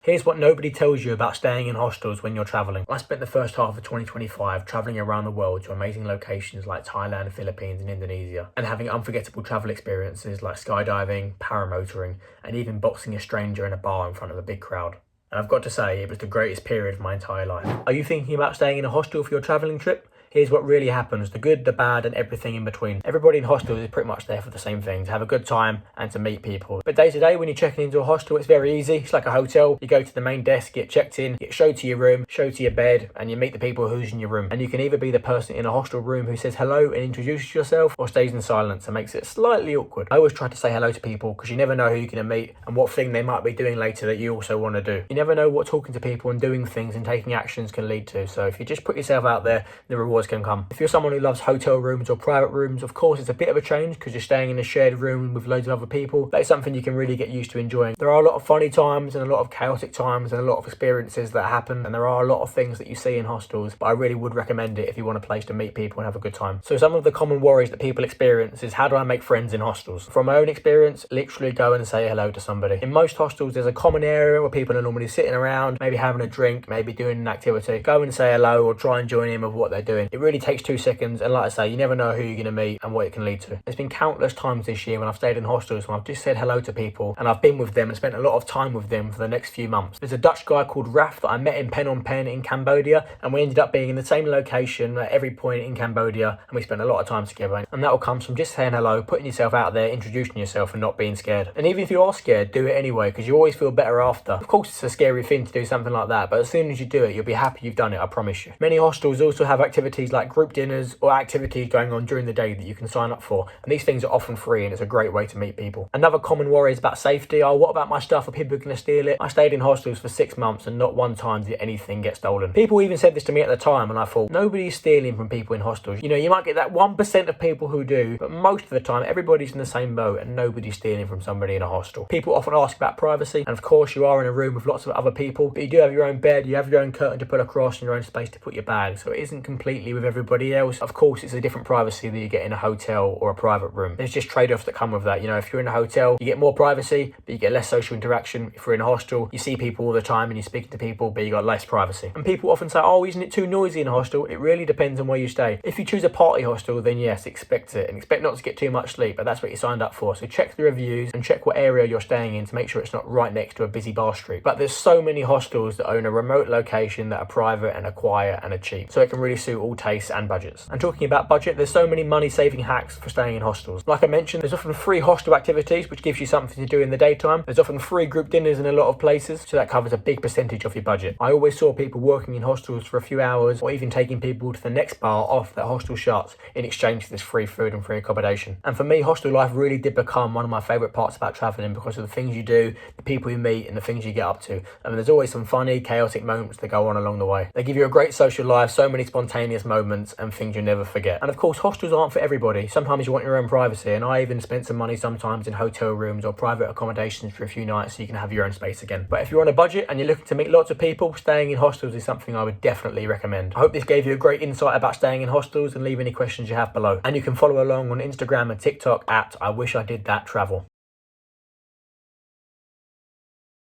Here's what nobody tells you about staying in hostels when you're traveling. I spent the first half of 2025 traveling around the world to amazing locations like Thailand, Philippines, and Indonesia, and having unforgettable travel experiences like skydiving, paramotoring, and even boxing a stranger in a bar in front of a big crowd. And I've got to say, it was the greatest period of my entire life. Are you thinking about staying in a hostel for your traveling trip? Here's what really happens, the good, the bad, and everything in between. Everybody in hostels is pretty much there for the same thing, to have a good time and to meet people. But day to day, when you're checking into a hostel, it's very easy. It's like a hotel. You go to the main desk, get checked in, get showed to your room, showed to your bed, and you meet the people who's in your room. And you can either be the person in a hostel room who says hello and introduces yourself, or stays in silence and makes it slightly awkward. I always try to say hello to people because you never know who you're going to meet and what thing they might be doing later that you also want to do. You never know what talking to people and doing things and taking actions can lead to. So if you just put yourself out there, the rewards can come. If you're someone who loves hotel rooms or private rooms, of course it's a bit of a change because you're staying in a shared room with loads of other people. That's something you can really get used to enjoying. There are a lot of funny times and a lot of chaotic times and a lot of experiences that happen, and there are a lot of things that you see in hostels, but I really would recommend it if you want a place to meet people and have a good time. So some of the common worries that people experience is, how do I make friends in hostels? From my own experience, literally go and say hello to somebody. In most hostels there's a common area where people are normally sitting around, maybe having a drink, maybe doing an activity. Go and say hello or try and join in with what they're doing. It really takes 2 seconds, and like I say, you never know who you're going to meet and what it can lead to. There's been countless times this year when I've stayed in hostels when I've just said hello to people and I've been with them and spent a lot of time with them for the next few months. There's a Dutch guy called Raf that I met in Phnom Penh in Cambodia, and we ended up being in the same location at every point in Cambodia, and we spent a lot of time together. And that all comes from just saying hello, putting yourself out there, introducing yourself, and not being scared. And even if you are scared, do it anyway, because you always feel better after. Of course it's a scary thing to do something like that, but as soon as you do it, you'll be happy you've done it, I promise you. Many hostels also have activities like group dinners or activities going on during the day that you can sign up for, and these things are often free and it's a great way to meet people. Another common worry is about safety. Oh, what about my stuff? Are people going to steal it? I stayed in hostels for 6 months and not one time did anything get stolen. People even said this to me at the time, and I thought, nobody's stealing from people in hostels. You know, you might get that 1% of people who do, but most of the time everybody's in the same boat and nobody's stealing from somebody in a hostel. People often ask about privacy, and of course you are in a room with lots of other people, but you do have your own bed, you have your own curtain to put across and your own space to put your bag, so it isn't completely with everybody else. Of course it's a different privacy that you get in a hotel or a private room. There's just trade-offs that come with that. You know, if you're in a hotel, you get more privacy, but you get less social interaction. If you're in a hostel, you see people all the time and you're speaking to people, but you got less privacy. And people often say, oh, isn't it too noisy in a hostel? It really depends on where you stay. If you choose a party hostel, then yes, expect it, and expect not to get too much sleep, but that's what you signed up for. So check the reviews and check what area you're staying in to make sure it's not right next to a busy bar street. But there's so many hostels that own a remote location that are private and are quiet and are cheap, so it can really suit all tastes and budgets. And talking about budget, there's so many money saving hacks for staying in hostels. Like I mentioned, there's often free hostel activities, which gives you something to do in the daytime. There's often free group dinners in a lot of places, so that covers a big percentage of your budget. I always saw people working in hostels for a few hours, or even taking people to the next bar off that hostel shuts in exchange for this free food and free accommodation. And for me, hostel life really did become one of my favourite parts about travelling, because of the things you do, the people you meet, and the things you get up to. And there's always some funny, chaotic moments that go on along the way. They give you a great social life, so many spontaneous moments and things you'll never forget. And of course, hostels aren't for everybody. Sometimes you want your own privacy, and I even spent some money sometimes in hotel rooms or private accommodations for a few nights so you can have your own space again. But if you're on a budget and you're looking to meet lots of people, staying in hostels is something I would definitely recommend. I hope this gave you a great insight about staying in hostels, and leave any questions you have below. And you can follow along on Instagram and TikTok at I Wish I Did That Travel.